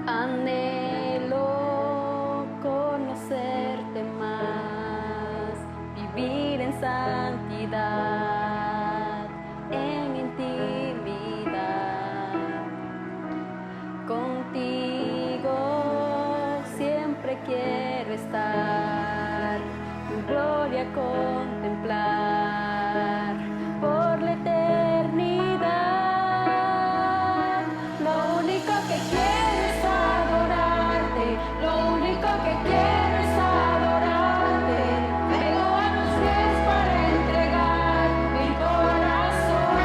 Anhelo conocerte más, vivir en santidad, en intimidad. Contigo siempre quiero estar, tu gloria contemplar por la eternidad. Lo único que quiero es adorarte, lo único que quiero es adorarte. Vengo a tus pies para entregar mi corazón.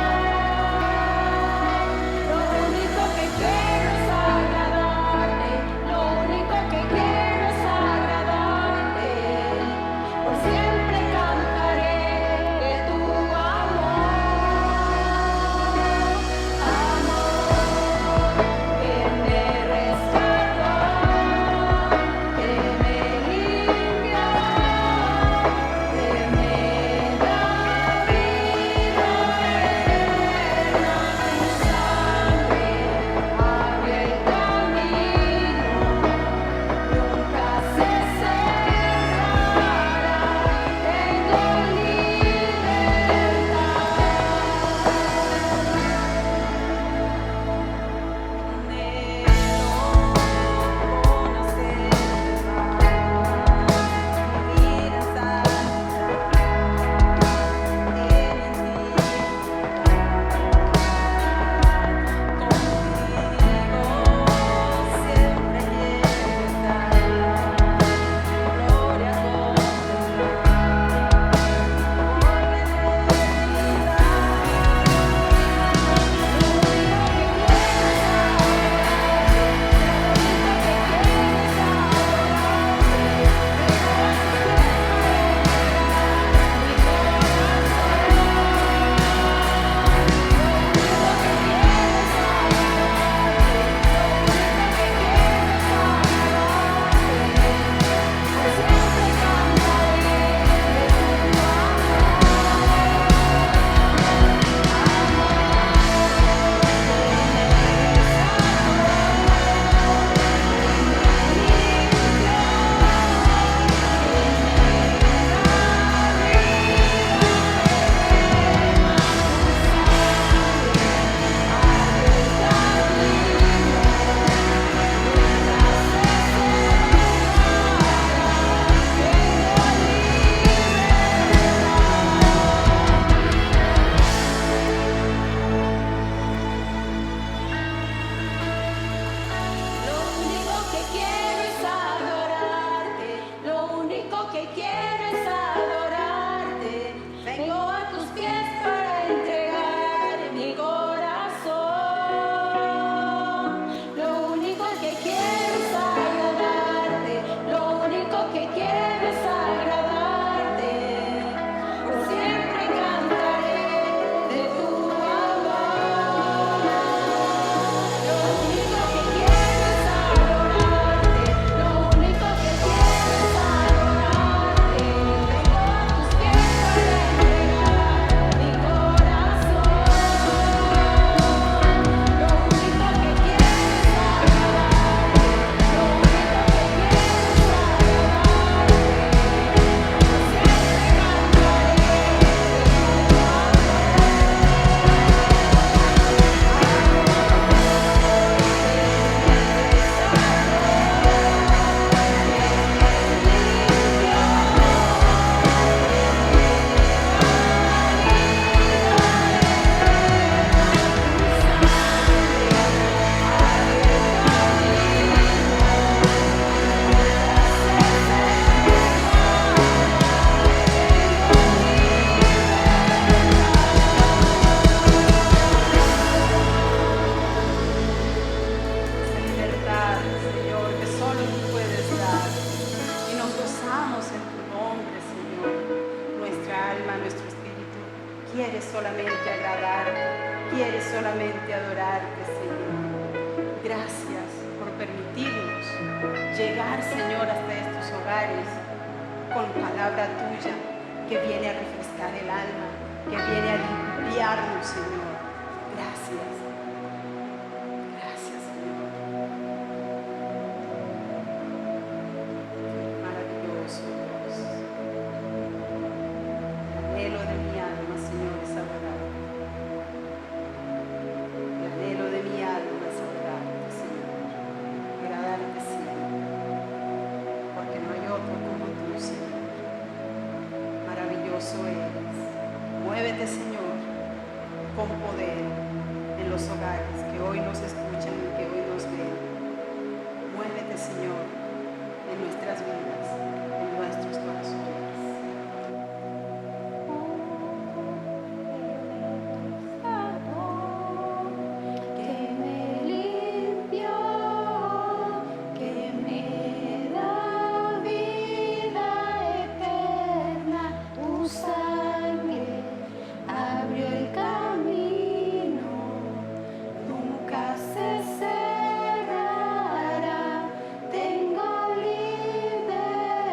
Lo único que quiero es agradarte, lo único que quiero es agradarte. Por siempre cantaré. alma, nuestro espíritu quiere solamente agradarte, quiere solamente adorarte, Señor. Gracias por permitirnos llegar, Señor, hasta estos hogares con palabra tuya que viene a refrescar el alma, que viene a limpiarnos, Señor. Gracias. Gracias, Señor. Maravilloso Dios. El anhelo de mi alma, Señor, es adorarte. El anhelo de mi alma es adorarte, Señor. Agradarte siempre, porque no hay otro como tú, Señor. Maravilloso eres. Muévete, Señor, con poder en los hogares que hoy nos escuchan y que hoy nos ven. Muévete, Señor, en nuestras vidas, en nuestros corazones. Que me limpió, que me da vida eterna, tu sangre abrió el camino, nunca se cerrará, tengo libertad.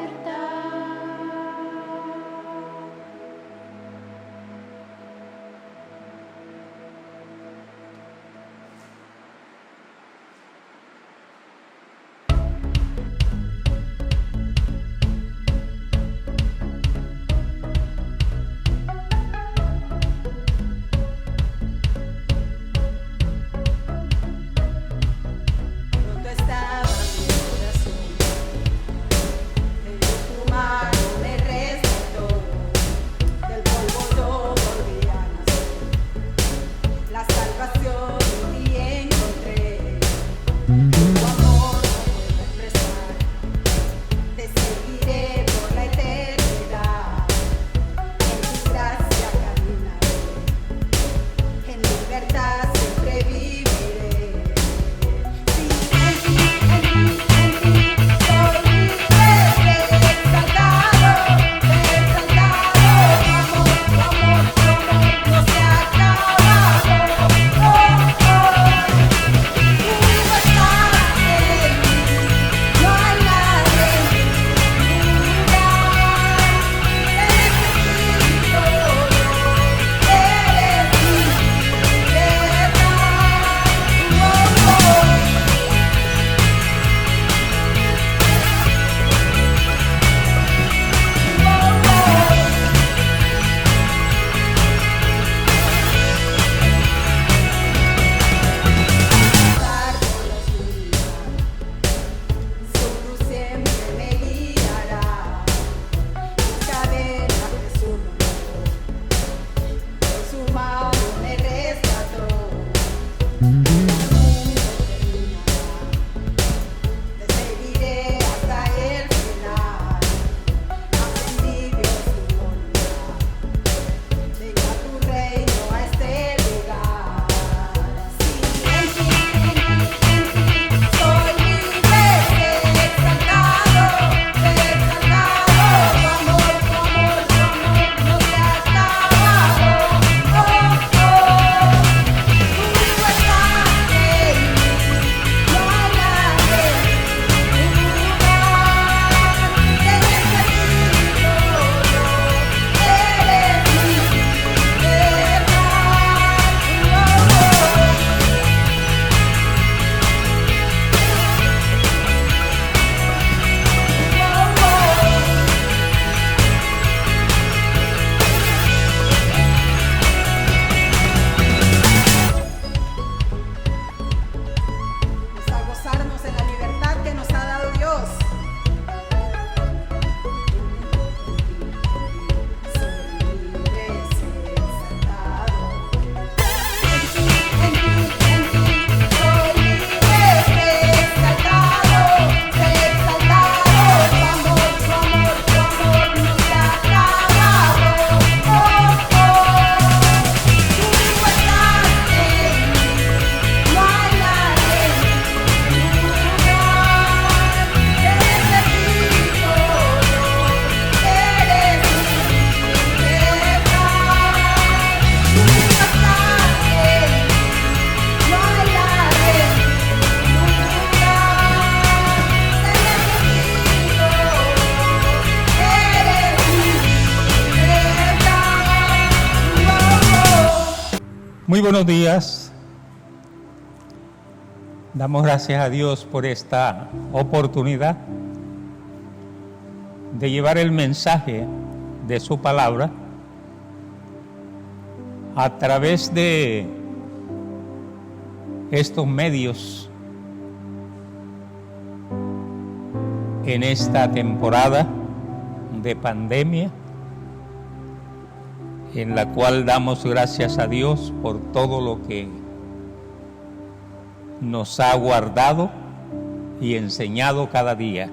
Muy buenos días. Damos gracias a Dios por esta oportunidad de llevar el mensaje de su palabra a través de estos medios en esta temporada de pandemia, en la cual damos gracias a Dios por todo lo que nos ha guardado y enseñado cada día.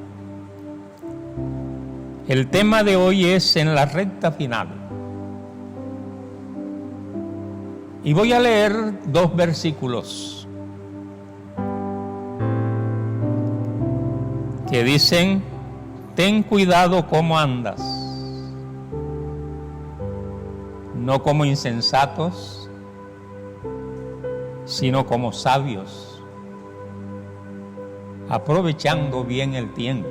El tema de hoy es en la recta final. Y voy a leer 2 versículos que dicen: ten cuidado cómo andas, no como insensatos, sino como sabios, aprovechando bien el tiempo,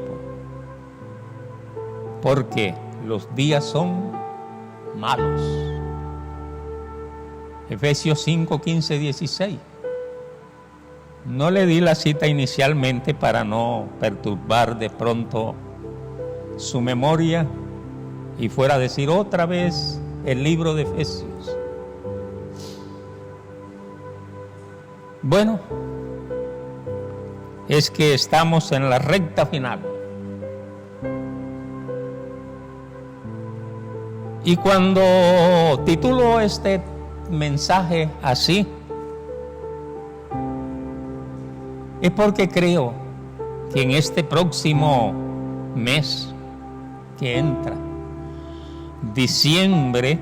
porque los días son malos. Efesios 5, 15, 16. No le di la cita inicialmente para no perturbar de pronto su memoria y fuera a decir otra vez el libro de Efesios. Bueno, es que estamos en la recta final. Y cuando titulo este mensaje así, es porque creo que en este próximo mes que entra, diciembre,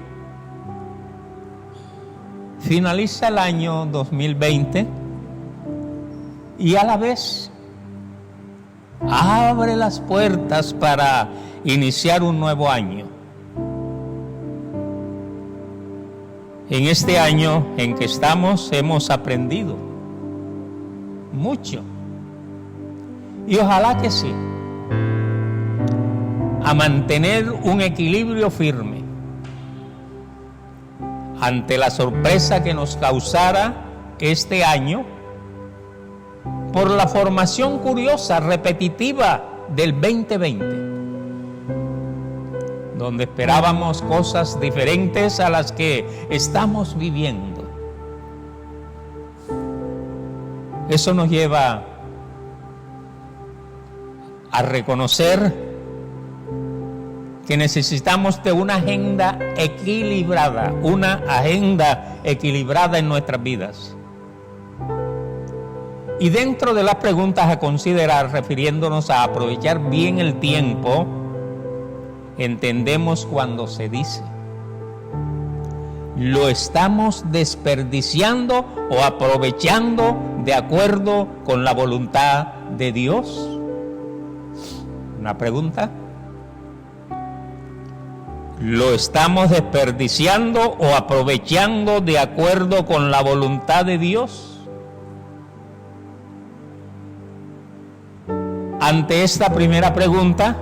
finaliza el año 2020 y a la vez abre las puertas para iniciar un nuevo año. En este año en que estamos hemos aprendido mucho, y ojalá que sí, a mantener un equilibrio firme ante la sorpresa que nos causara este año por la formación curiosa, repetitiva del 2020, donde esperábamos cosas diferentes a las que estamos viviendo. Eso nos lleva a reconocer que necesitamos de una agenda equilibrada en nuestras vidas. Y dentro de las preguntas a considerar, refiriéndonos a aprovechar bien el tiempo, entendemos cuando se dice: ¿lo estamos desperdiciando o aprovechando de acuerdo con la voluntad de Dios? Una pregunta. ¿Lo estamos desperdiciando o aprovechando de acuerdo con la voluntad de Dios? Ante esta primera pregunta,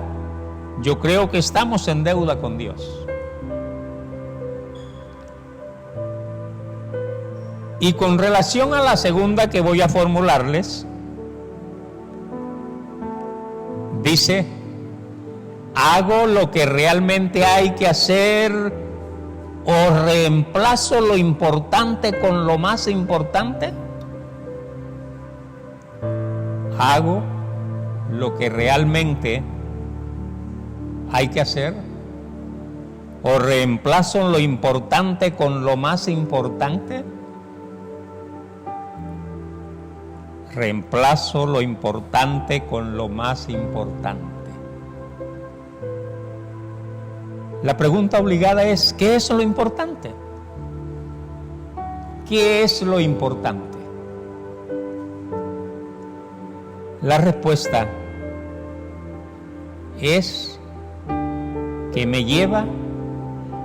yo creo que estamos en deuda con Dios. Y con relación a la segunda que voy a formularles, dice: ¿hago lo que realmente hay que hacer o reemplazo lo importante con lo más importante? ¿Hago lo que realmente hay que hacer o reemplazo lo importante con lo más importante? Reemplazo lo importante con lo más importante. La pregunta obligada es: ¿qué es lo importante? ¿Qué es lo importante? La respuesta es que me lleva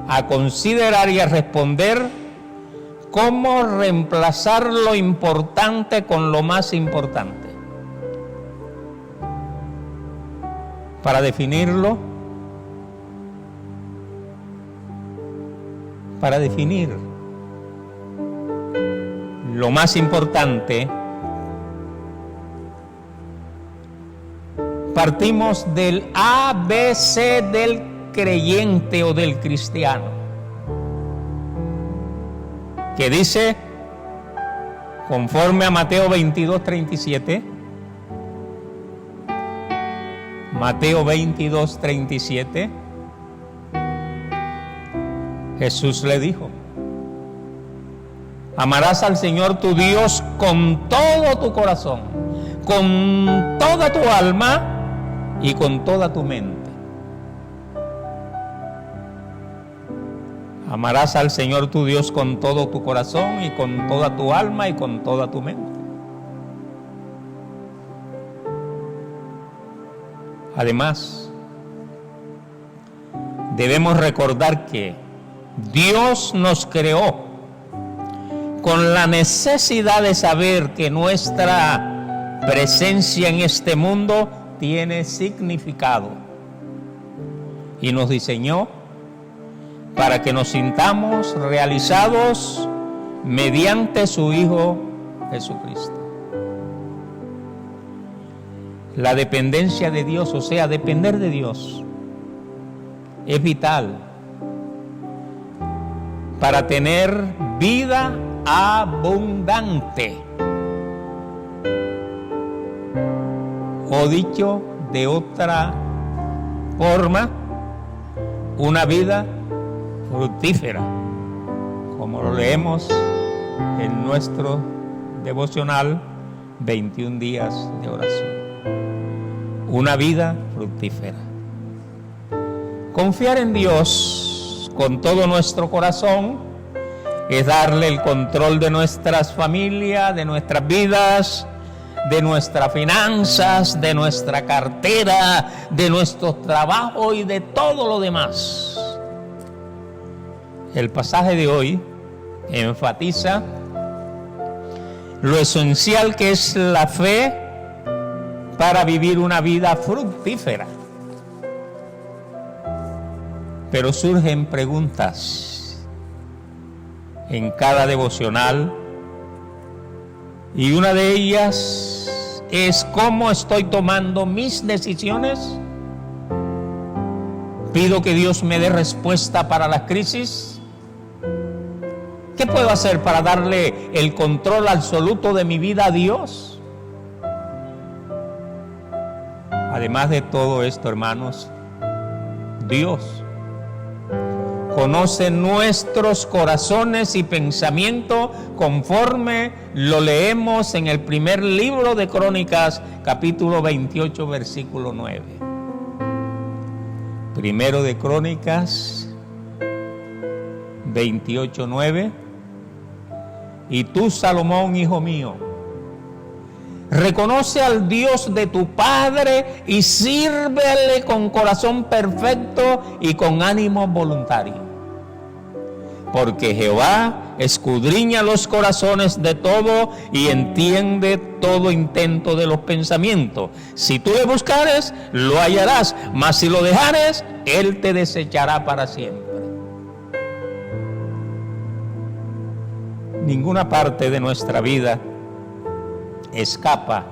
a considerar y a responder cómo reemplazar lo importante con lo más importante. Para definirlo, lo más importante, partimos del ABC del creyente o del cristiano, que dice, conforme a Mateo 22:37, Mateo 22:37, Jesús le dijo: amarás al Señor tu Dios con todo tu corazón, con toda tu alma y con toda tu mente. Amarás al Señor tu Dios con todo tu corazón y con toda tu alma y con toda tu mente. Además, debemos recordar que Dios nos creó con la necesidad de saber que nuestra presencia en este mundo tiene significado, y nos diseñó para que nos sintamos realizados mediante su Hijo Jesucristo. La dependencia de Dios, o sea, depender de Dios, es vital para tener vida abundante. O dicho de otra forma, una vida fructífera, como lo leemos en nuestro devocional 21 días de oración. Una vida fructífera. Confiar en Dios con todo nuestro corazón es darle el control de nuestras familias, de nuestras vidas, de nuestras finanzas, de nuestra cartera, de nuestro trabajo y de todo lo demás. El pasaje de hoy enfatiza lo esencial que es la fe para vivir una vida fructífera. Pero surgen preguntas en cada devocional, y una de ellas es: ¿cómo estoy tomando mis decisiones? ¿Pido que Dios me dé respuesta para las crisis? ¿Qué puedo hacer para darle el control absoluto de mi vida a Dios? Además de todo esto, hermanos, Dios conoce nuestros corazones y pensamientos conforme lo leemos en el primer libro de Crónicas, capítulo 28, versículo 9. Primero de Crónicas 28, 9. Y tú, Salomón, hijo mío, reconoce al Dios de tu padre y sírvele con corazón perfecto y con ánimo voluntario. Porque Jehová escudriña los corazones de todo y entiende todo intento de los pensamientos. Si tú le buscares, lo hallarás, mas si lo dejares, él te desechará para siempre. Ninguna parte de nuestra vida escapa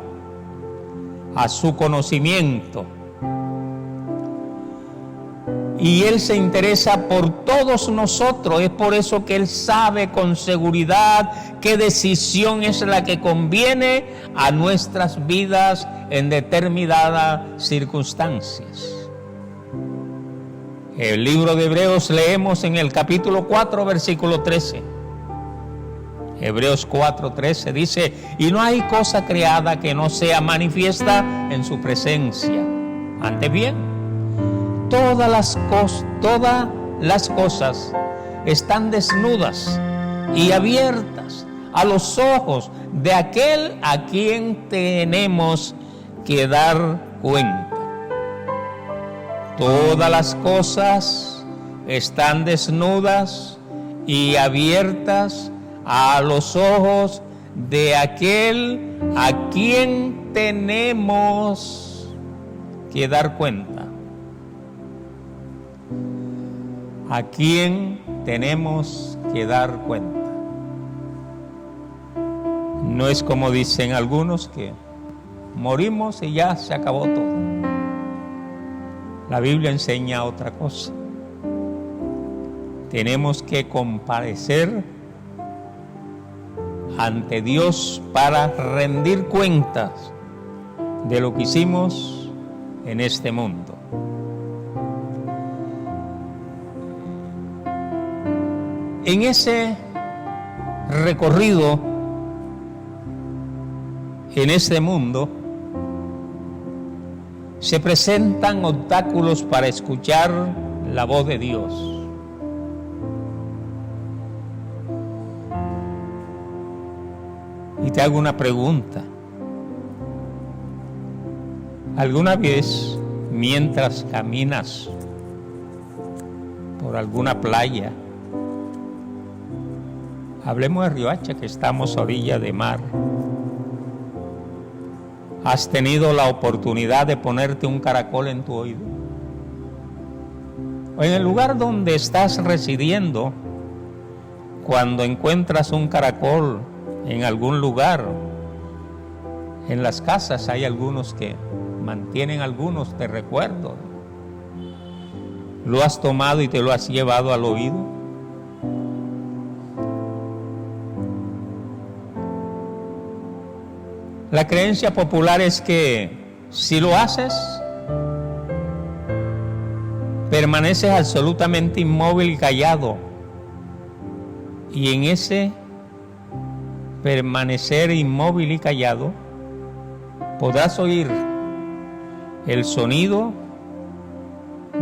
a su conocimiento, y Él se interesa por todos nosotros. Es por eso que Él sabe con seguridad qué decisión es la que conviene a nuestras vidas en determinadas circunstancias. El libro de Hebreos leemos en el capítulo 4, versículo 13. Hebreos 4:13 dice: y no hay cosa creada que no sea manifiesta en su presencia. Antes bien, todas las cosas están desnudas y abiertas a los ojos de aquel a quien tenemos que dar cuenta. Todas las cosas están desnudas y abiertas a los ojos de aquel a quien tenemos que dar cuenta. ¿A quién tenemos que dar cuenta? No es como dicen algunos que morimos y ya se acabó todo. La Biblia enseña otra cosa. Tenemos que comparecer ante Dios para rendir cuentas de lo que hicimos en este mundo. En ese recorrido, en este mundo, se presentan obstáculos para escuchar la voz de Dios. Y te hago una pregunta. ¿Alguna vez, mientras caminas por alguna playa, hablemos de Riohacha, que estamos a orilla de mar, has tenido la oportunidad de ponerte un caracol en tu oído? O en el lugar donde estás residiendo, cuando encuentras un caracol en algún lugar, en las casas hay algunos que mantienen algunos de recuerdo, lo has tomado y te lo has llevado al oído. La creencia popular es que si lo haces, permaneces absolutamente inmóvil y callado, y en ese permanecer inmóvil y callado podrás oír el sonido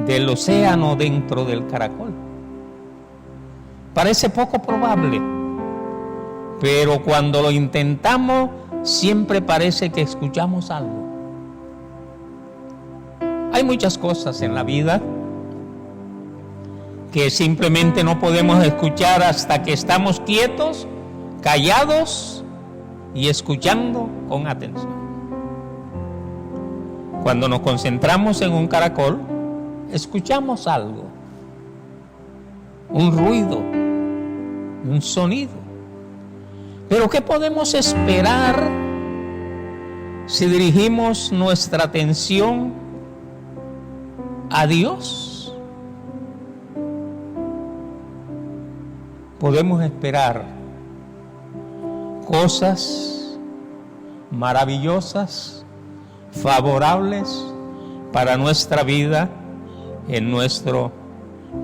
del océano dentro del caracol. Parece poco probable, pero cuando lo intentamos siempre parece que escuchamos algo. Hay muchas cosas en la vida que simplemente no podemos escuchar hasta que estamos quietos, callados y escuchando con atención. Cuando nos concentramos en un caracol, escuchamos algo, un ruido, un sonido. Pero ¿qué podemos esperar si dirigimos nuestra atención a Dios? Podemos esperar cosas maravillosas, favorables para nuestra vida en nuestro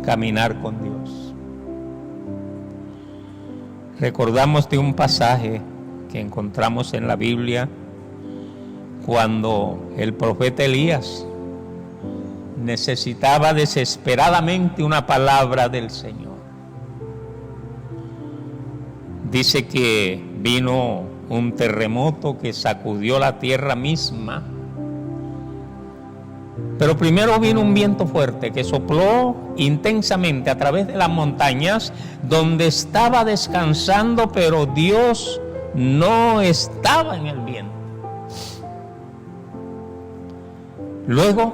caminar con Dios. Recordamos de un pasaje que encontramos en la Biblia cuando el profeta Elías necesitaba desesperadamente una palabra del Señor. Dice que vino un terremoto que sacudió la tierra misma, pero primero vino un viento fuerte que sopló intensamente a través de las montañas donde estaba descansando, pero Dios no estaba en el viento. Luego,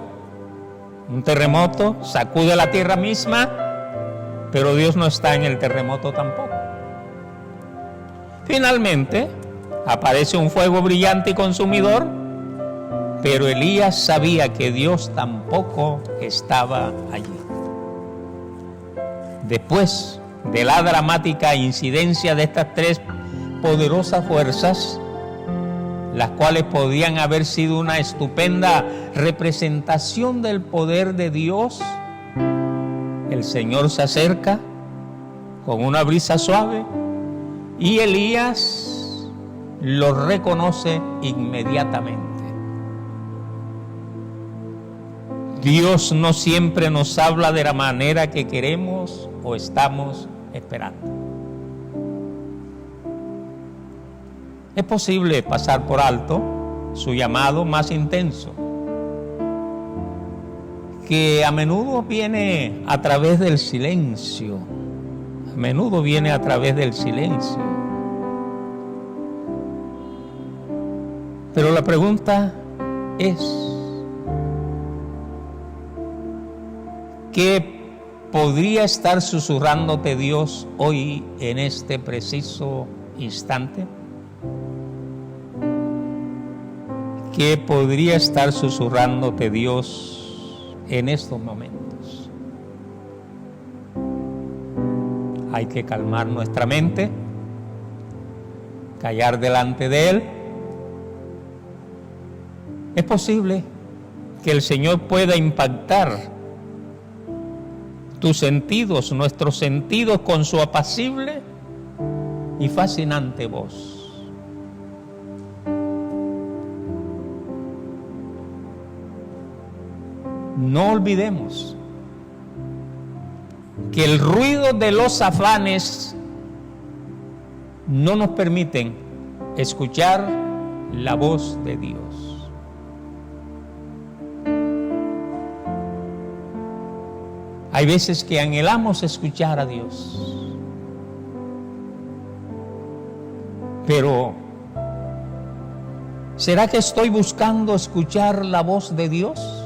un terremoto sacude la tierra misma, pero Dios no está en el terremoto tampoco. Finalmente, aparece un fuego brillante y consumidor, pero Elías sabía que Dios tampoco estaba allí. Después de la dramática incidencia de estas tres poderosas fuerzas, las cuales podían haber sido una estupenda representación del poder de Dios, el Señor se acerca con una brisa suave y Elías lo reconoce inmediatamente. Dios no siempre nos habla de la manera que queremos o estamos esperando. Es posible pasar por alto su llamado más intenso, que a menudo viene a través del silencio. A menudo viene a través del silencio. Pero la pregunta es, ¿qué podría estar susurrándote Dios hoy en este preciso instante? que podría estar susurrándote Dios en estos momentos. Hay que calmar nuestra mente, callar delante de Él. Es posible que el Señor pueda impactar tus sentidos, nuestros sentidos, con su apacible y fascinante voz. No olvidemos que el ruido de los afanes no nos permiten escuchar la voz de Dios. Hay veces que anhelamos escuchar a Dios, pero ¿será que estoy buscando escuchar la voz de Dios?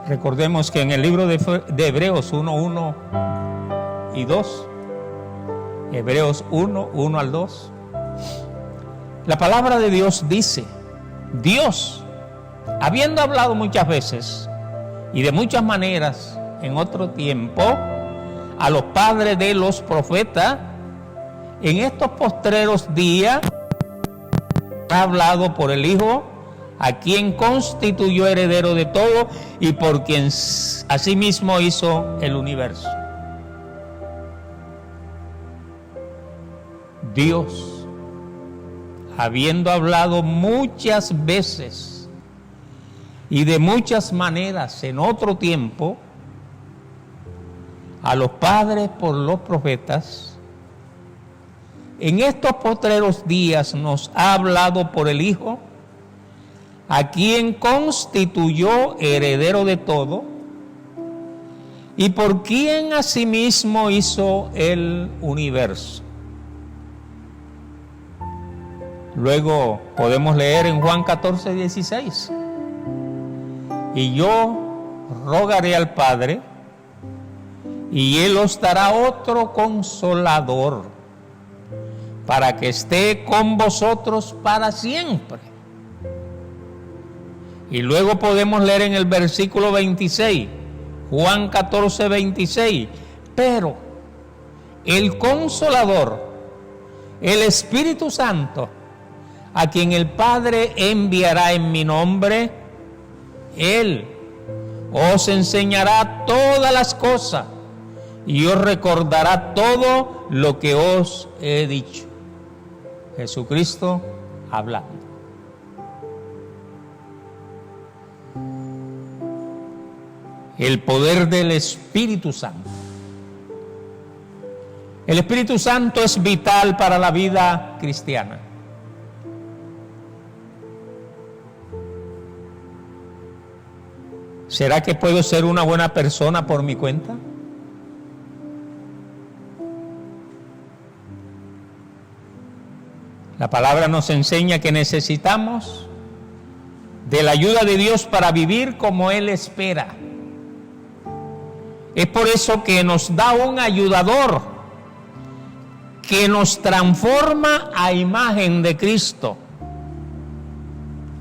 Recordemos que en el libro de Hebreos 1:1 y 2, Hebreos 1:1 al 2, la palabra de Dios dice: Dios, habiendo hablado muchas veces y de muchas maneras en otro tiempo a los padres de los profetas, en estos postreros días ha hablado por el Hijo, a quien constituyó heredero de todo y por quien asimismo hizo el universo. Dios, habiendo hablado muchas veces y de muchas maneras en otro tiempo a los padres por los profetas, en estos postreros días nos ha hablado por el Hijo, a quien constituyó heredero de todo y por quien asimismo hizo el universo. Luego podemos leer en Juan 14:16: y yo rogaré al Padre, y Él os dará otro consolador, para que esté con vosotros para siempre. Y luego podemos leer en el versículo 26, Juan 14:26, pero el Consolador, el Espíritu Santo, a quien el Padre enviará en mi nombre, Él os enseñará todas las cosas y os recordará todo lo que os he dicho. Jesucristo hablando. El poder del Espíritu Santo. El Espíritu Santo es vital para la vida cristiana. ¿Será que puedo ser una buena persona por mi cuenta? La palabra nos enseña que necesitamos de la ayuda de Dios para vivir como Él espera. Es por eso que nos da un ayudador que nos transforma a imagen de Cristo.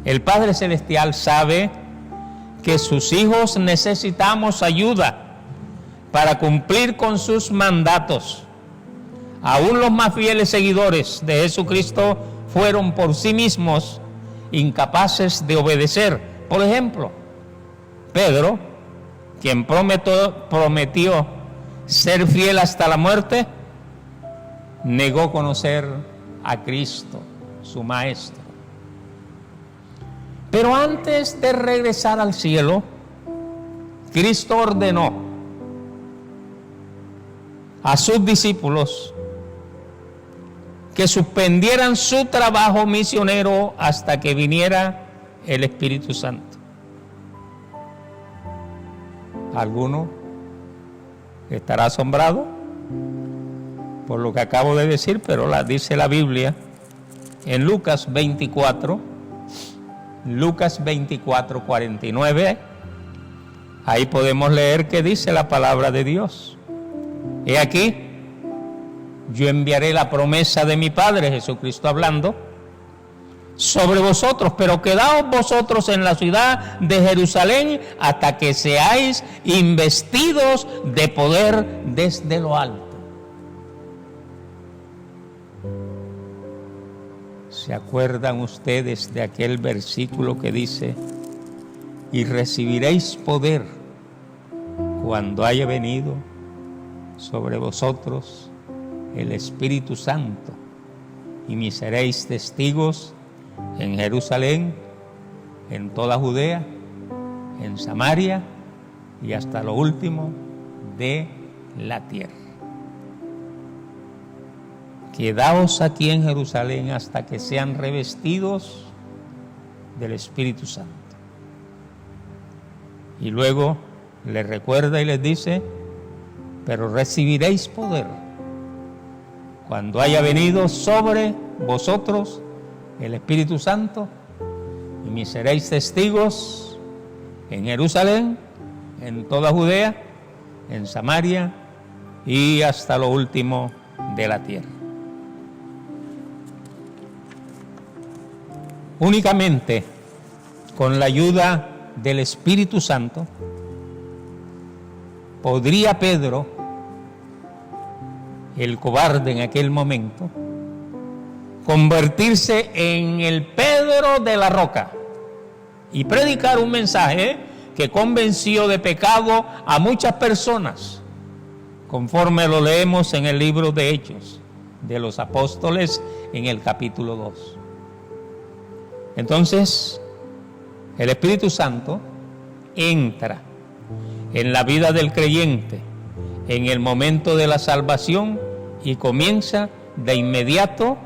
El Padre Celestial sabe que sus hijos necesitamos ayuda para cumplir con sus mandatos. Aún los más fieles seguidores de Jesucristo fueron por sí mismos incapaces de obedecer. Por ejemplo, Pedro, quien prometió ser fiel hasta la muerte, negó conocer a Cristo, su Maestro. Pero antes de regresar al cielo, Cristo ordenó a sus discípulos que suspendieran su trabajo misionero hasta que viniera el Espíritu Santo. ¿Alguno estará asombrado por lo que acabo de decir? Pero dice la Biblia en Lucas 24:49, ahí podemos leer que dice la palabra de Dios: he aquí, yo enviaré la promesa de mi Padre, Jesucristo hablando, sobre vosotros, pero quedaos vosotros en la ciudad de Jerusalén hasta que seáis investidos de poder desde lo alto. ¿Se acuerdan ustedes de aquel versículo que dice: y recibiréis poder cuando haya venido sobre vosotros el Espíritu Santo, y me seréis testigos en Jerusalén, en toda Judea, en Samaria y hasta lo último de la tierra? Quedaos aquí en Jerusalén hasta que sean revestidos del Espíritu Santo. Y luego les recuerda y les dice: pero recibiréis poder cuando haya venido sobre vosotros el Espíritu Santo, y me seréis testigos en Jerusalén, en toda Judea, en Samaria y hasta lo último de la tierra. Únicamente con la ayuda del Espíritu Santo podría Pedro, el cobarde en aquel momento, convertirse en el Pedro de la roca y predicar un mensaje que convenció de pecado a muchas personas, conforme lo leemos en el libro de Hechos de los Apóstoles en el capítulo 2. Entonces, el Espíritu Santo entra en la vida del creyente en el momento de la salvación y comienza de inmediato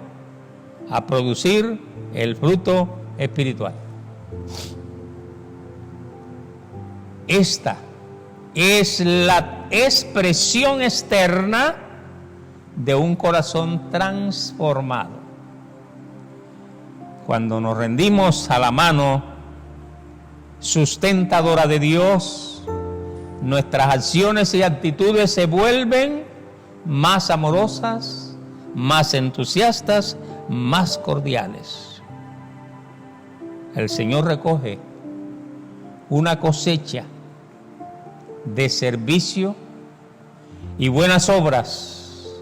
a producir el fruto espiritual. Esta es la expresión externa de un corazón transformado. Cuando nos rendimos a la mano sustentadora de Dios, nuestras acciones y actitudes se vuelven más amorosas, más entusiastas, más cordiales. El Señor recoge una cosecha de servicio y buenas obras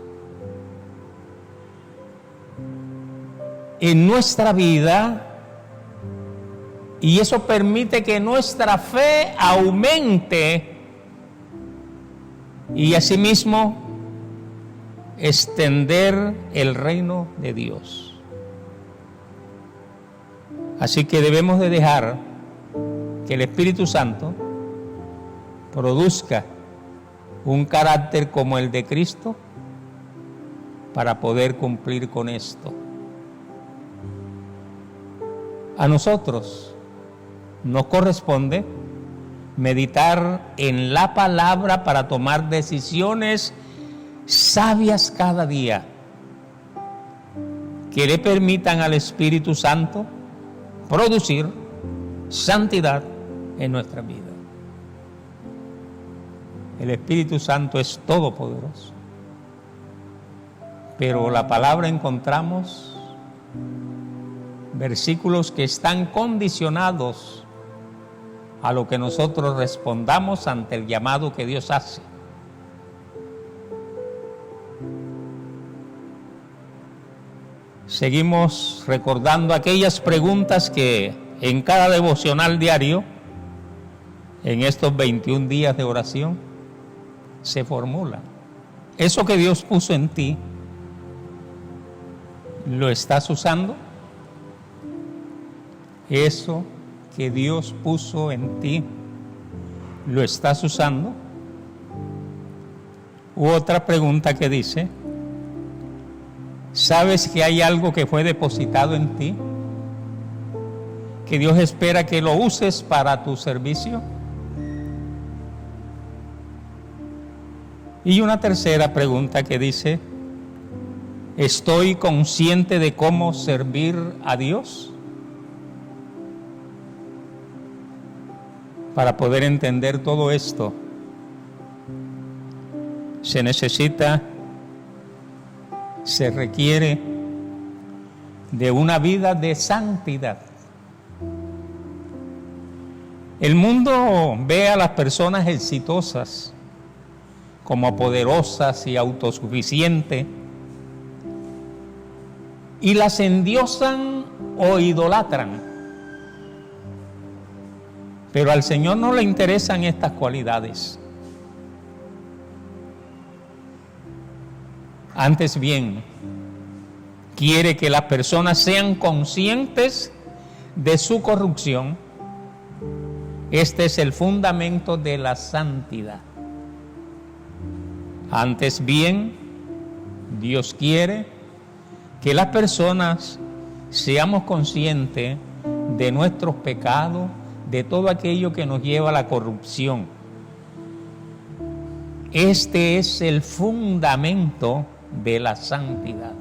en nuestra vida, y eso permite que nuestra fe aumente y asimismo extender el reino de Dios. Así que debemos de dejar que el Espíritu Santo produzca un carácter como el de Cristo para poder cumplir con esto. A nosotros nos corresponde meditar en la palabra para tomar decisiones sabias cada día, que le permitan al Espíritu Santo producir santidad en nuestra vida. El Espíritu Santo es todopoderoso, pero la palabra encontramos versículos que están condicionados a lo que nosotros respondamos ante el llamado que Dios hace. Seguimos recordando aquellas preguntas que en cada devocional diario, en estos 21 días de oración, se formulan. Eso que Dios puso en ti, ¿lo estás usando? Eso que Dios puso en ti, ¿lo estás usando? U otra pregunta que dice: ¿sabes que hay algo que fue depositado en ti, que Dios espera que lo uses para tu servicio? Y una tercera pregunta que dice: ¿estoy consciente de cómo servir a Dios? Para poder entender todo esto, se necesita se requiere de una vida de santidad. El mundo ve a las personas exitosas como poderosas y autosuficientes y las endiosan o idolatran. Pero al Señor no le interesan estas cualidades. Antes bien, quiere que las personas sean conscientes de su corrupción. Este es el fundamento de la santidad. Antes bien, Dios quiere que las personas seamos conscientes de nuestros pecados, de todo aquello que nos lleva a la corrupción. Este es el fundamento de la santidad.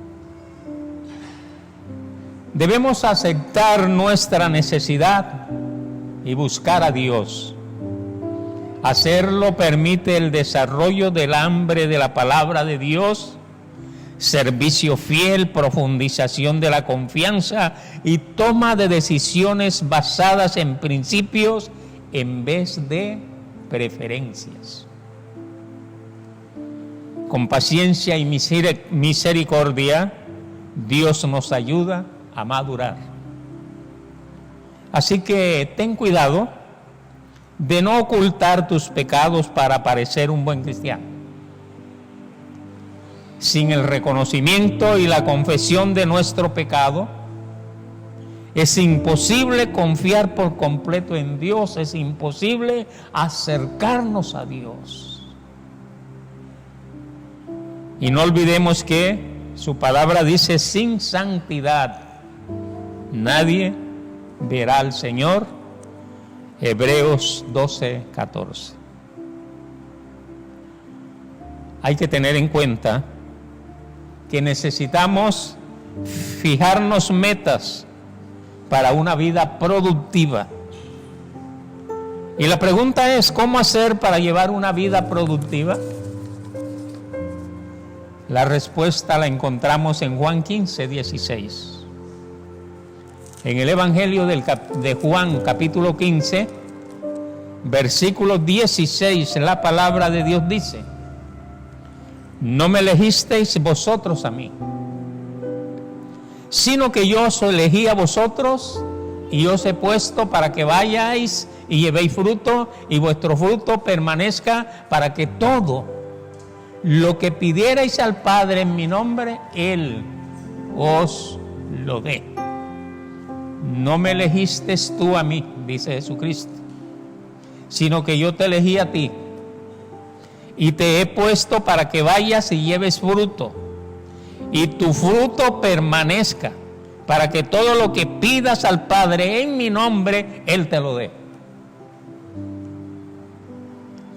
Debemos aceptar nuestra necesidad y buscar a Dios. Hacerlo permite el desarrollo del hambre de la palabra de Dios, servicio fiel, profundización de la confianza y toma de decisiones basadas en principios en vez de preferencias. Con paciencia y misericordia, Dios nos ayuda a madurar. Así que ten cuidado de no ocultar tus pecados para parecer un buen cristiano. Sin el reconocimiento y la confesión de nuestro pecado, es imposible confiar por completo en Dios, es imposible acercarnos a Dios. Y no olvidemos que su palabra dice: sin santidad nadie verá al Señor. Hebreos 12:14. Hay que tener en cuenta que necesitamos fijarnos metas para una vida productiva. Y la pregunta es: ¿cómo hacer para llevar una vida productiva? La respuesta la encontramos en Juan 15:16. En el Evangelio de Juan, capítulo 15, versículo 16, la palabra de Dios dice: no me elegisteis vosotros a mí, sino que yo os elegí a vosotros y os he puesto para que vayáis y llevéis fruto y vuestro fruto permanezca, para que todo lo que pidierais al Padre en mi nombre, Él os lo dé. No me elegiste tú a mí, dice Jesucristo, sino que yo te elegí a ti y te he puesto para que vayas y lleves fruto y tu fruto permanezca, para que todo lo que pidas al Padre en mi nombre, Él te lo dé.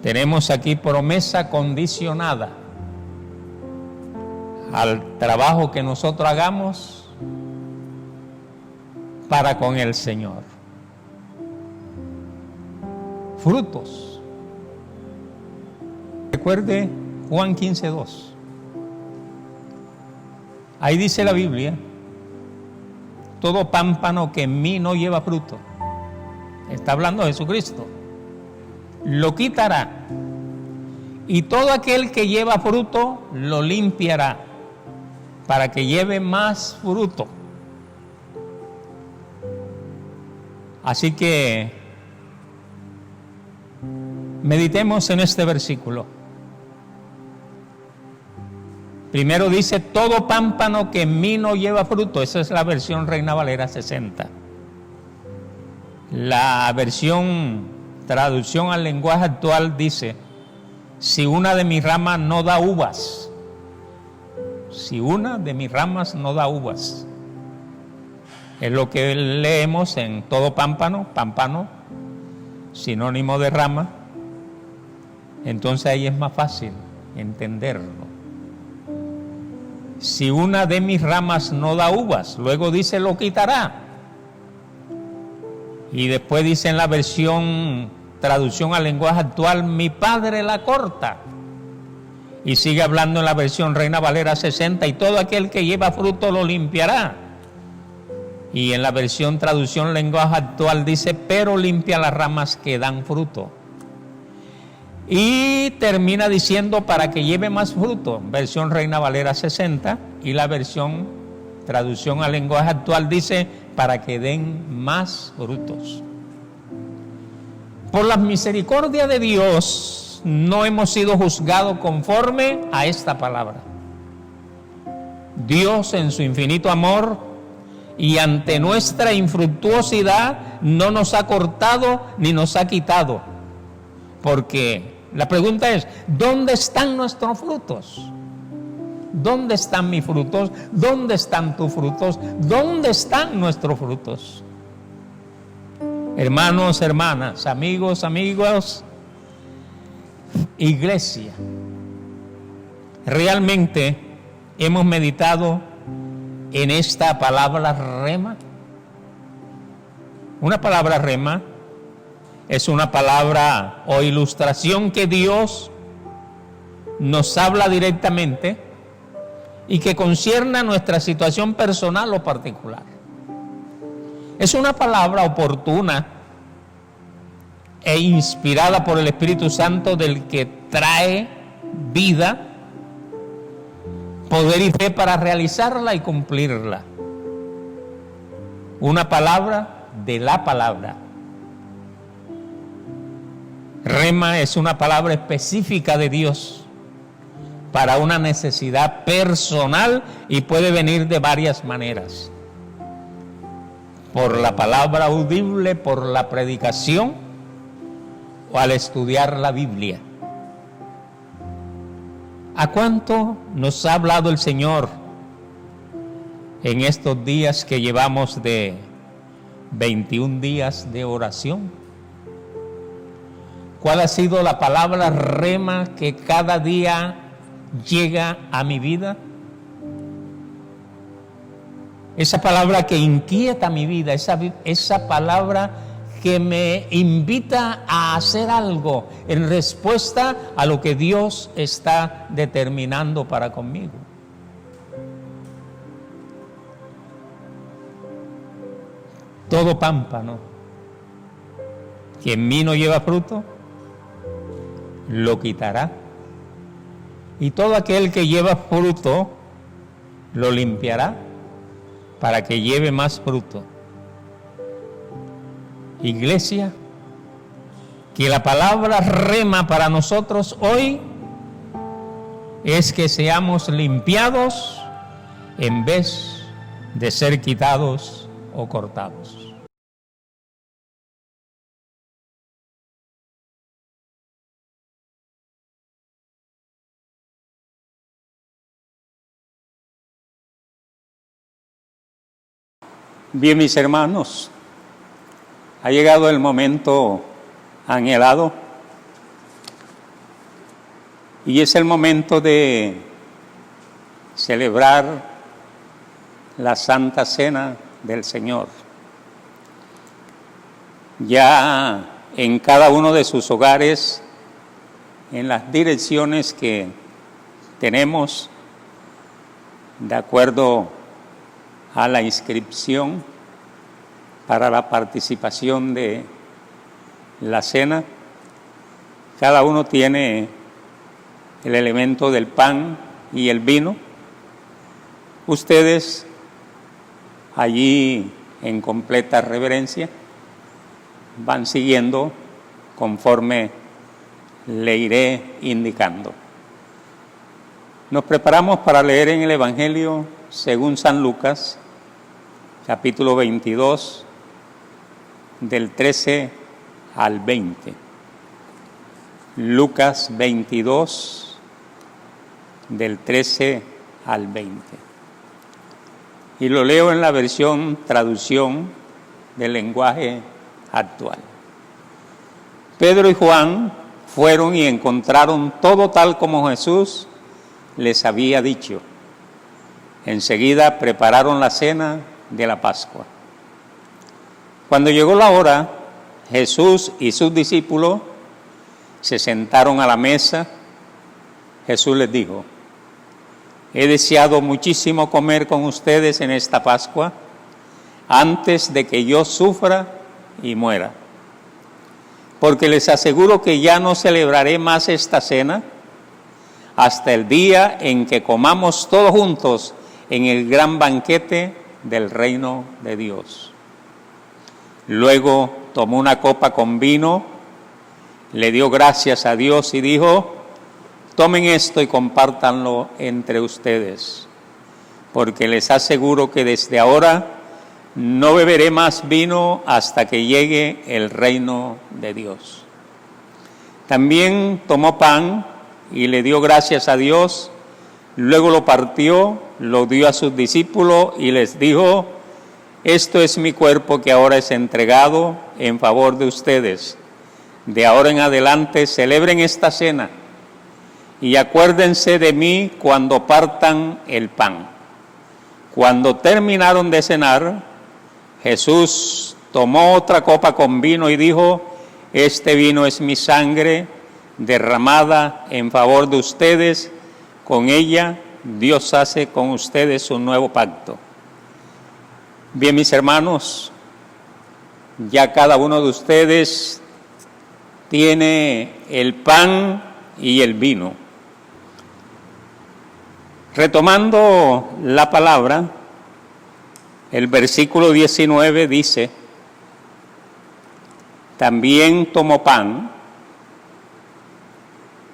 Tenemos aquí promesa condicionada al trabajo que nosotros hagamos para con el Señor. Frutos. Recuerde Juan 15:2. Ahí dice la Biblia: todo pámpano que en mí no lleva fruto, está hablando de Jesucristo, lo quitará, y todo aquel que lleva fruto lo limpiará, para que lleve más fruto. Así que meditemos en este versículo. Primero dice: todo pámpano que en mí no lleva fruto. Esa es la versión Reina Valera 60. La versión traducción al lenguaje actual dice: si una de mis ramas no da uvas. Si una de mis ramas no da uvas. Es lo que leemos en todo pámpano, pámpano, sinónimo de rama. Entonces ahí es más fácil entenderlo. Si una de mis ramas no da uvas, luego dice lo quitará. Y después dice en la versión traducción al lenguaje actual: mi Padre la corta. Y sigue hablando en la versión Reina Valera 60, y todo aquel que lleva fruto lo limpiará. Y en la versión traducción lenguaje actual dice, pero limpia las ramas que dan fruto. Y termina diciendo, para que lleve más fruto, versión Reina Valera 60, y la versión traducción al lenguaje actual dice, para que den más frutos. Por la misericordia de Dios, no hemos sido juzgados conforme a esta palabra. Dios, en su infinito amor y ante nuestra infructuosidad, no nos ha cortado ni nos ha quitado. Porque la pregunta es, ¿dónde están nuestros frutos? ¿Dónde están mis frutos? ¿Dónde están tus frutos? ¿Dónde están nuestros frutos? Hermanos, hermanas, amigos, iglesia, realmente hemos meditado en esta palabra rema. Una palabra rema es una palabra o ilustración que Dios nos habla directamente y que concierne a nuestra situación personal o particular. Es una palabra oportuna e inspirada por el Espíritu Santo, del que trae vida, poder y fe para realizarla y cumplirla. Una palabra de la palabra. Rema es una palabra específica de Dios para una necesidad personal y puede venir de varias maneras. Por la palabra audible, por la predicación o al estudiar la Biblia. ¿A cuánto nos ha hablado el Señor en estos días que llevamos de 21 días de oración? ¿Cuál ha sido la palabra rema que cada día llega a mi vida? Esa palabra que inquieta mi vida, esa palabra que me invita a hacer algo en respuesta a lo que Dios está determinando para conmigo. Todo pámpano que en mí no lleva fruto, lo quitará. Y todo aquel que lleva fruto, lo limpiará para que lleve más fruto. Iglesia, que la palabra rema para nosotros hoy es que seamos limpiados en vez de ser quitados o cortados. Bien, mis hermanos, ha llegado el momento anhelado y es el momento de celebrar la Santa Cena del Señor. Ya en cada uno de sus hogares, en las direcciones que tenemos, de acuerdo a la inscripción para la participación de la cena, cada uno tiene el elemento del pan y el vino. Ustedes allí en completa reverencia van siguiendo conforme le iré indicando. Nos preparamos para leer en el Evangelio según San Lucas, capítulo 22, del 13 al 20. Lucas 22, del 13 al 20. Y lo leo en la versión traducción del lenguaje actual. Pedro y Juan fueron y encontraron todo tal como Jesús les había dicho. Enseguida prepararon la cena de la Pascua. Cuando llegó la hora, Jesús y sus discípulos se sentaron a la mesa. Jesús les dijo: he deseado muchísimo comer con ustedes en esta Pascua antes de que yo sufra y muera. Porque les aseguro que ya no celebraré más esta cena hasta el día en que comamos todos juntos en el gran banquete del reino de Dios. Luego tomó una copa con vino, le dio gracias a Dios y dijo: tomen esto y compártanlo entre ustedes, porque les aseguro que desde ahora no beberé más vino hasta que llegue el reino de Dios. También tomó pan y le dio gracias a Dios, luego lo partió, lo dio a sus discípulos y les dijo: esto es mi cuerpo que ahora es entregado en favor de ustedes. De ahora en adelante celebren esta cena y acuérdense de mí cuando partan el pan. Cuando terminaron de cenar, Jesús tomó otra copa con vino y dijo: este vino es mi sangre derramada en favor de ustedes. Con ella Dios hace con ustedes un nuevo pacto. Bien, mis hermanos, ya cada uno de ustedes tiene el pan y el vino. Retomando la palabra, el versículo 19 dice: también tomó pan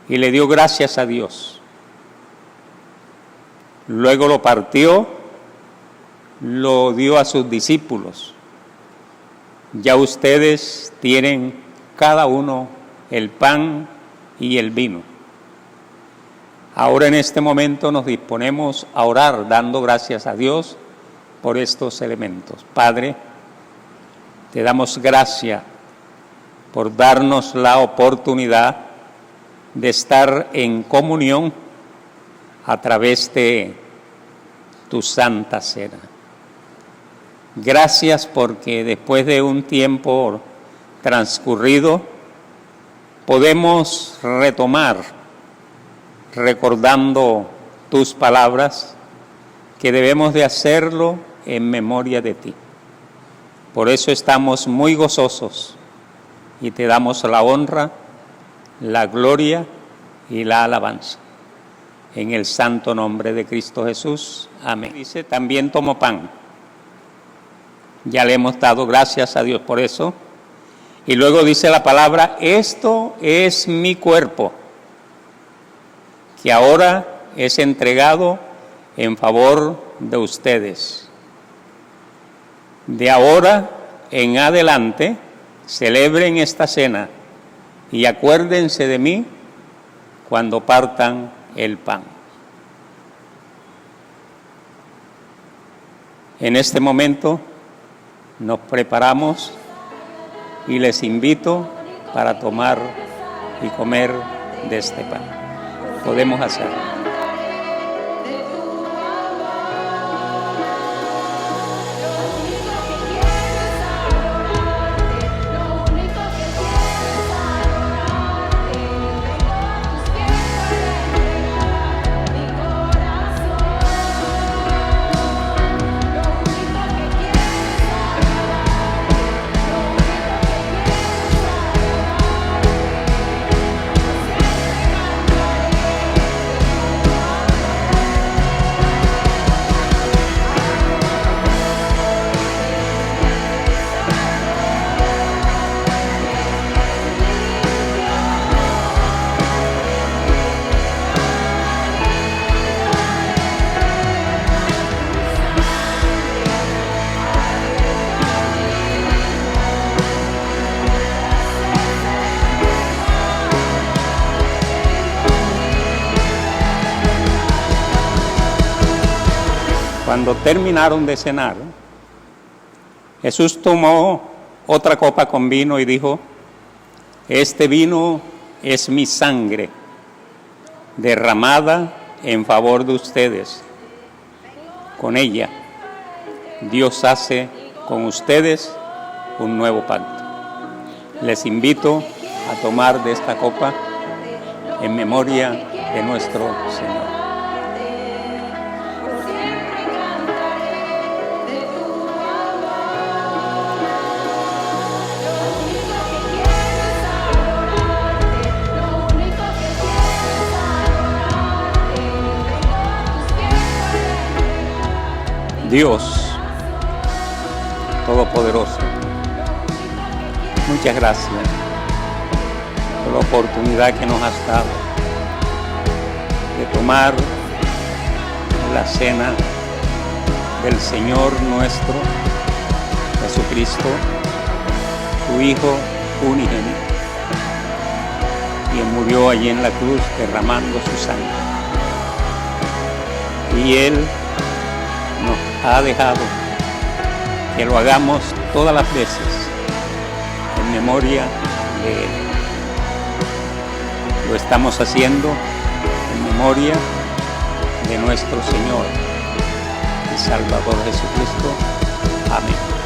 y le dio gracias a Dios. Luego lo partió, lo dio a sus discípulos. Ya ustedes tienen cada uno el pan y el vino. Ahora en este momento nos disponemos a orar dando gracias a Dios por estos elementos. Padre, te damos gracias por darnos la oportunidad de estar en comunión a través de tu Santa Cena. Gracias porque después de un tiempo transcurrido podemos retomar recordando tus palabras, que debemos de hacerlo en memoria de ti. Por eso estamos muy gozosos y te damos la honra, la gloria y la alabanza. En el santo nombre de Cristo Jesús. Amén. Dice, también tomó pan. Ya le hemos dado gracias a Dios por eso. Y luego dice la palabra: esto es mi cuerpo, que ahora es entregado en favor de ustedes. De ahora en adelante, celebren esta cena y acuérdense de mí cuando partan el pan. En este momento nos preparamos y les invito para tomar y comer de este pan. Podemos hacerlo. Cuando terminaron de cenar, Jesús tomó otra copa con vino y dijo: este vino es mi sangre, derramada en favor de ustedes. Con ella, Dios hace con ustedes un nuevo pacto. Les invito a tomar de esta copa en memoria de nuestro Señor. Por siempre cantaré de tu amor. Lo único que quiero es adorarte. Lo único que quiero es adorarte. Vengo a tus pies para entregar. Dios Todopoderoso, muchas gracias por la oportunidad que nos has dado de tomar la cena del Señor nuestro Jesucristo, tu Hijo unigénito, quien murió allí en la cruz derramando su sangre. Y Él nos ha dejado que lo hagamos todas las veces en memoria de Él. Lo estamos haciendo en memoria de nuestro Señor y Salvador Jesucristo. Amén.